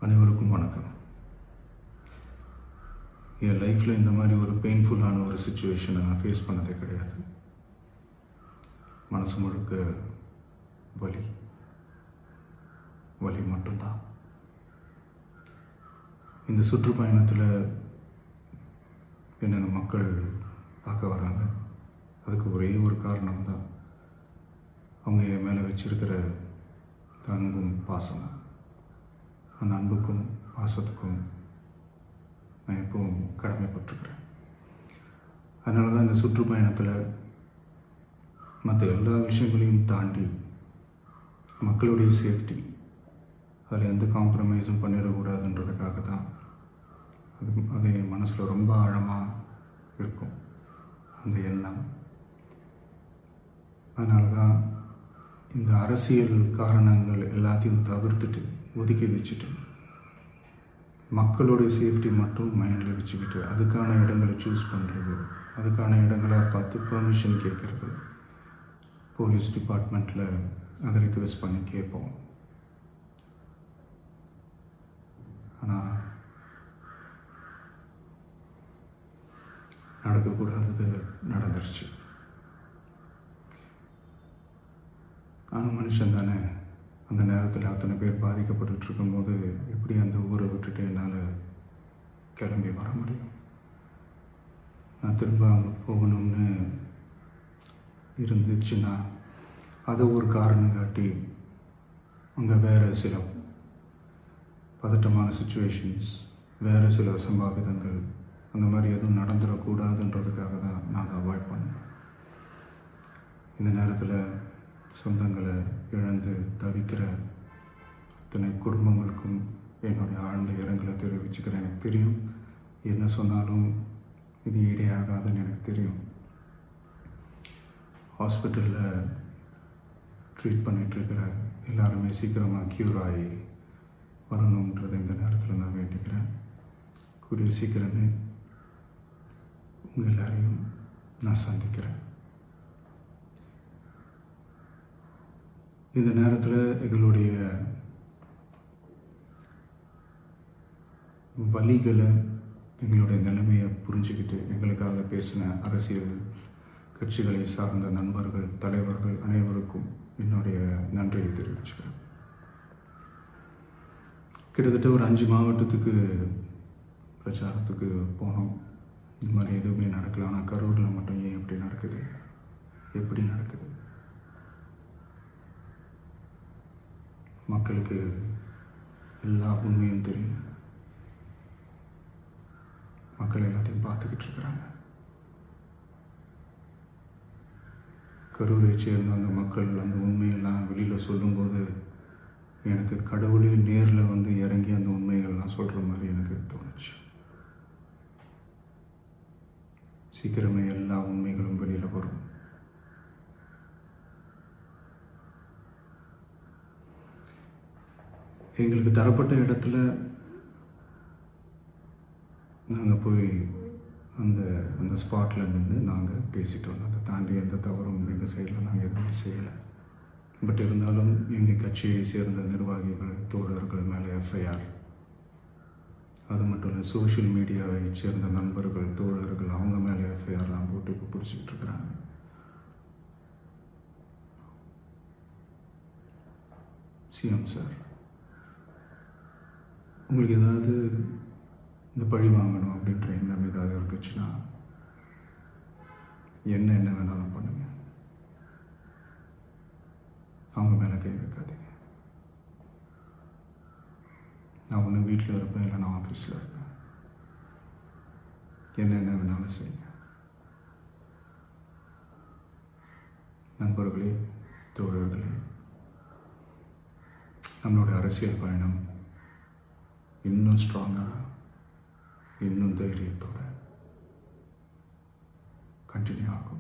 அனைவருக்கும் வணக்கம். என் லைஃப்பில் இந்த மாதிரி ஒரு பெயின்ஃபுல்லான ஒரு சுச்சுவேஷனை நான் ஃபேஸ் பண்ணதே கிடையாது. மனசு முழுக்க வலி வலி மட்டும்தான். இந்த சுற்றுப்பயணத்தில் என்னென்ன மக்கள் பார்க்க வராங்க, அதுக்கு ஒரே ஒரு காரணம் தான், அவங்க என் மேலே வச்சிருக்கிற அன்பும் பாசம். அந்த அன்புக்கும் பாசத்துக்கும் நான் எப்பவும் கடமைப்பட்டிருக்கிறேன். அதனால தான் இந்த சுற்றுப்பயணத்தில் மற்ற எல்லா விஷயங்களையும் தாண்டி மக்களுடைய சேஃப்டி, அதில் எந்த காம்ப்ரமைஸும் பண்ணிடக்கூடாதுன்றதுக்காக தான் அது என் மனசில் ரொம்ப ஆழமாக இருக்கும் அந்த எண்ணம். அதனால தான் இந்த அரசியல் காரணங்கள் எல்லாத்தையும் தவிர்த்துட்டு ஒதுக்கி வச்சுட்டு மக்களுடைய சேஃப்டி மட்டும் மைண்டில் வச்சுக்கிட்டு அதுக்கான இடங்களை சூஸ் பண்ணுறது, அதுக்கான இடங்களை பார்த்து பெர்மிஷன் கேட்குறது, போலீஸ் டிபார்ட்மெண்ட்டில் அதை ரிக்வெஸ்ட் பண்ணி கேட்போம். ஆனால் நடக்கக்கூடாதது நடந்துருச்சு. நானும் மனுஷன் தானே. அந்த நேரத்தில் அத்தனை பேர் பாதிக்கப்பட்டு இருக்கும்போது எப்படி அந்த ஊரை விட்டுட்டு என்னால் கிளம்பி வர முடியும்? நான் திரும்ப அங்கே போகணும்னு இருந்துச்சுன்னா அதை ஒரு காரணம் காட்டி அங்கே வேறு சில பதட்டமான சுச்சுவேஷன்ஸ், வேறு சில அசம்பாவிதங்கள் அந்த மாதிரி எதுவும் நடந்துடக்கூடாதுன்றதுக்காக தான் நான் அவாய்ட் பண்ணேன். இந்த நேரத்தில் சொந்தங்களை இழந்து தவிக்கிற அத்தனை குடும்பங்களுக்கும் என்னுடைய ஆழ்ந்த இரங்கலை தெரிவிச்சுக்கிறேன். எனக்கு தெரியும், என்ன சொன்னாலும் இது ஈடேயாகாதுன்னு எனக்கு தெரியும். ஹாஸ்பிட்டலில் ட்ரீட் பண்ணிகிட்ருக்கிற எல்லாருமே சீக்கிரமாக க்யூர் ஆகி வரணுன்றதை இந்த நேரத்தில் நான் வேண்டிக்கிறேன். கூடிய சீக்கிரமே உங்கள் எல்லாரையும் நான் சந்திக்கிறேன். இந்த நேரத்தில் எங்களுடைய வலிகளை, எங்களுடைய நிலைமையை புரிஞ்சுக்கிட்டு எங்களுக்காக பேசின அரசியல் கட்சிகளை சார்ந்த நண்பர்கள், தலைவர்கள் அனைவருக்கும் என்னுடைய நன்றியை தெரிவிச்சுக்கிறேன். கிட்டத்தட்ட ஒரு 5 மாவட்டத்துக்கு பிரச்சாரத்துக்கு போனோம். இந்த மாதிரி எதுவுமே நடக்கல. ஆனால் கரூரில் மட்டும் ஏன் எப்படி நடக்குது, எப்படி நடக்குது? மக்களுக்கு எல்லா உண்மையும் தெரியும். மக்கள் எல்லாத்தையும் பார்த்துக்கிட்டு இருக்கிறாங்க. கரூரை சேர்ந்த அந்த மக்கள் அந்த உண்மையெல்லாம் வெளியில் சொல்லும்போது எனக்கு கடவுளே நேரில் வந்து இறங்கி அந்த உண்மைகள்லாம் சொல்கிற மாதிரி எனக்கு தோணுச்சு. சீக்கிரமே எல்லா உண்மைகளும் வெளியில் வரும். எங்களுக்கு தரப்பட்ட இடத்துல நாங்கள் போய் அந்த அந்த ஸ்பாட்டில் நின்று நாங்கள் பேசிட்டு வந்தோம். அதை தாண்டி எந்த தவறும் எங்கள் சைடில் நாங்கள் எதுவுமே செய்யலை. பட் இருந்தாலும் எங்கள் கட்சியை சேர்ந்த நிர்வாகிகள், தோழர்கள் மேலே எஃப்ஐஆர், அது மட்டும் இல்லை சோஷியல் மீடியாவை சேர்ந்த நண்பர்கள், தோழர்கள் அவங்க மேலே எஃப்ஐஆர்லாம் போட்டு இப்போ பிடிச்சிக்கிட்டு இருக்கிறாங்க. சிஎம் சார், உங்களுக்கு ஏதாவது இந்த பழி வாங்கணும் அப்படின்ற எண்ணம் ஏதாவது இருந்துச்சுன்னா என்ன வேணாலும் பண்ணுங்க. அவங்க மேலே கை வைக்காதீங்க. நான் ஒன்று வீட்டில் இருப்பேன், இல்லை நான் ஆஃபீஸில் இருப்பேன். என்ன வேணாலும் செய்யுங்க. நண்பர்களே, தோழர்களே, நம்மளுடைய அரசியல் பயணம் இன்னும் ஸ்ட்ராங்காக, இன்னும் தைரியத்தோட கண்டினியூ ஆகும்.